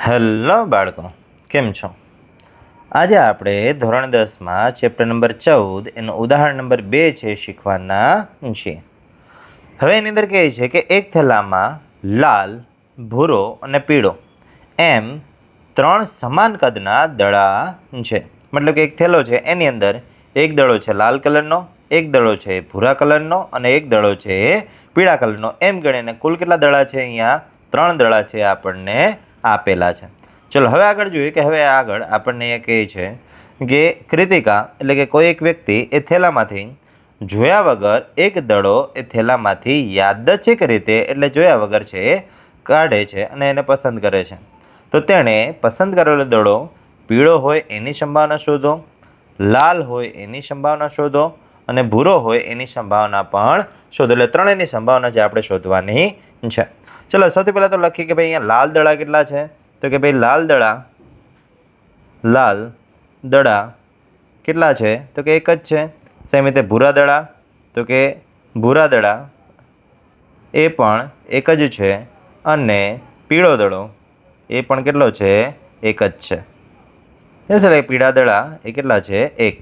Hello બાળકો, કેમ છો? આજે આપણે ધોરણ 10માં ચેપ્ટર નંબર 14 એનું ઉદાહરણ નંબર 2 છે શીખવાના છીએ. હવે એની અંદર કહે છે કે એક થેલામાં લાલ, ભૂરો અને પીળો એમ 3 સમાન કદના દડા છે. મતલબ કે એક થેલો છે, એની અંદર એક દડો છે લાલ કલરનો, એક દડો છે ભૂરા કલરનો અને એક દડો છે પીળા કલરનો. એમ ગણીને કુલ કેટલા દડા છે? અહીંયા 3 દડા છે આપણને આપેલા છે. ચલો હવે આગળ જોઈએ કે હવે આગળ આપણને એ કહે છે કે કૃતિકા એટલે કે કોઈ એક વ્યક્તિ એ થેલામાંથી જોયા વગર એક દડો એ થેલામાંથી યાદચ્છિક રીતે એટલે જોયા વગર છે કાઢે છે અને એને પસંદ કરે છે. તો તેણે પસંદ કરેલો દડો પીળો હોય એની સંભાવના શોધો, લાલ હોય એની સંભાવના શોધો અને ભૂરો હોય એની સંભાવના પણ શોધો. એટલે ત્રણેયની સંભાવના જે આપણે શોધવાની છે. ચલો સૌથી પહેલા તો લખીએ કે ભાઈ અહીંયા લાલ દડા કેટલા છે? તો કે ભાઈ લાલ દડા કેટલા છે? તો કે એક જ છે. સેમ રીતે ભૂરા દડા, તો કે ભૂરા દડા એ પણ એક જ છે અને પીળો દડો એ પણ કેટલો છે? એક જ છે. એટલે પીળા દડા એ કેટલા છે? એક.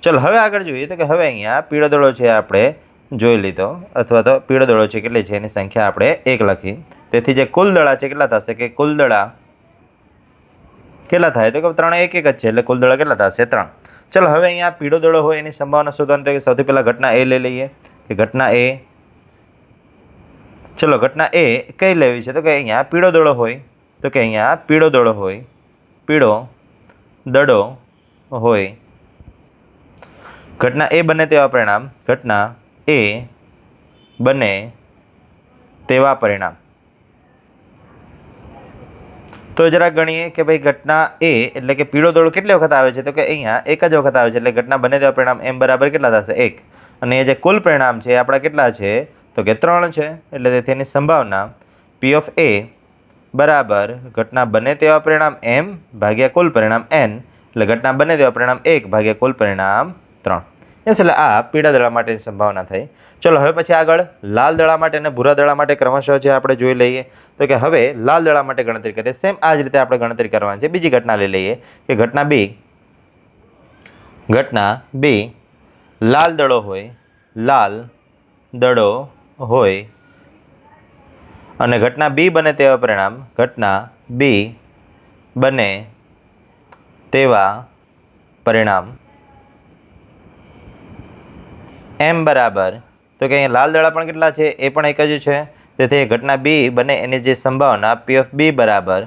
ચલો હવે આગળ જોઈએ તો કે હવે અહીંયા પીળો દડો છે આપણે જોઈ લીધો, અથવા તો પીળો દડો છે કેટલી છે એની સંખ્યા આપણે 1 લખી. તેથી જે કુલ દડા છે કેટલા થશે? કે કુલ દડા કેટલા થાય? તો કે 3 એક જ છે એટલે કુલ દડા કેટલા થશે? 3. ચલો હવે અહીંયા પીળો દડો હોય એની સંભાવના શોધવાની, તો કે સૌથી પહેલા ઘટના એ લઈ લઈએ કે ઘટના એ. ચલો ઘટના એ કઈ લેવી છે? તો કે અહીંયા પીળો દડો હોય, તો કે અહીંયા પીળો દડો હોય ઘટના એ બને તેવા પરિણામ, ઘટના એ બને તેવા પરિણામ. તો જરા ગણીએ કે ભાઈ ઘટના એ એટલે કે પીળો દડો કેટલી વખત આવે છે? તો કે અહીંયા એક જ વખત આવે છે. એટલે ઘટના બને તેવા પરિણામ એમ બરાબર કેટલા થશે? 1. અને એ જે કુલ પરિણામ છે આપણા કેટલા છે? તો કે 3 છે. એટલે તેની સંભાવના P of A બરાબર ઘટના બને તેવા પરિણામ m ભાગ્યા કુલ પરિણામ n. એટલે ઘટના બને તેવા પરિણામ 1 ભાગ્યા કુલ પરિણામ 3. એટલે આ પીળા દડા માટેની સંભાવના થઈ. ચલો હવે પછી આગળ લાલ દડા માટે અને ભૂરા દડા માટે ક્રમશઃ જે આપણે જોઈ લઈએ. તો કે હવે લાલ દડા માટે ગણતરી કરીએ. સેમ આ જ રીતે આપણે ગણતરી કરવાની છે. બીજી ઘટના લઈ લઈએ કે ઘટના B લાલ દડો હોય અને ઘટના B બને તેવા પરિણામ, ઘટના B બને તેવા પરિણામ m બરાબર, તો કે અહીંયા લાલ દડા પણ કેટલા છે? એ પણ એક જ છે. તેથી ઘટના B બને એની જે સંભાવના P of B બરાબર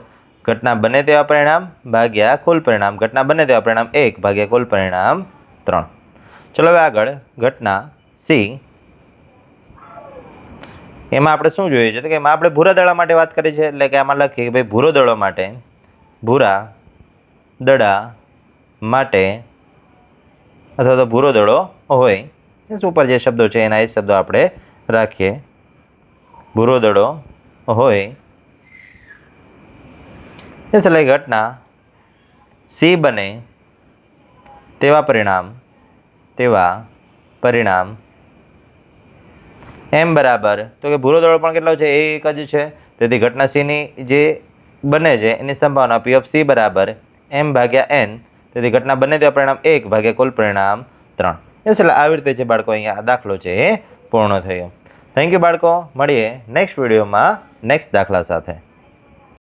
ઘટના બને તેવા પરિણામ ભાગ્યા કુલ પરિણામ, ઘટના બને તેવા પરિણામ 1 ભાગ્યા કુલ પરિણામ 3. ચલો હવે આગળ ઘટના C. એમાં આપણે શું જોઈએ છે? તો કે એમાં આપણે ભૂરા દડા માટે વાત કરી છે. એટલે કે આમાં લખીએ કે ભાઈ ભૂરા દડા માટે અથવા તો ભૂરો દડો હોય, ઉપર જે શબ્દો છે એના એ શબ્દો આપણે રાખીએ. ભૂરો દડો હોય એટલે ઘટના C બને તેવા પરિણામ m બરાબર, તો કે ભૂરો દડો પણ કેટલો છે? એ એક જ છે. તેથી ઘટના C ની જે બને છે એની સંભાવના P of C બરાબર m ભાગ્યા n. તેથી ઘટના બને તેવા પરિણામ 1 ભાગ્યા કુલ પરિણામ 3. એટલે આવી રીતે જે બાળકો અહીંયા દાખલો છે એ પૂર્ણ થયો. થેન્ક યુ બાળકો. મળીએ નેક્સ્ટ વિડીયોમાં નેક્સ્ટ દાખલા સાથે.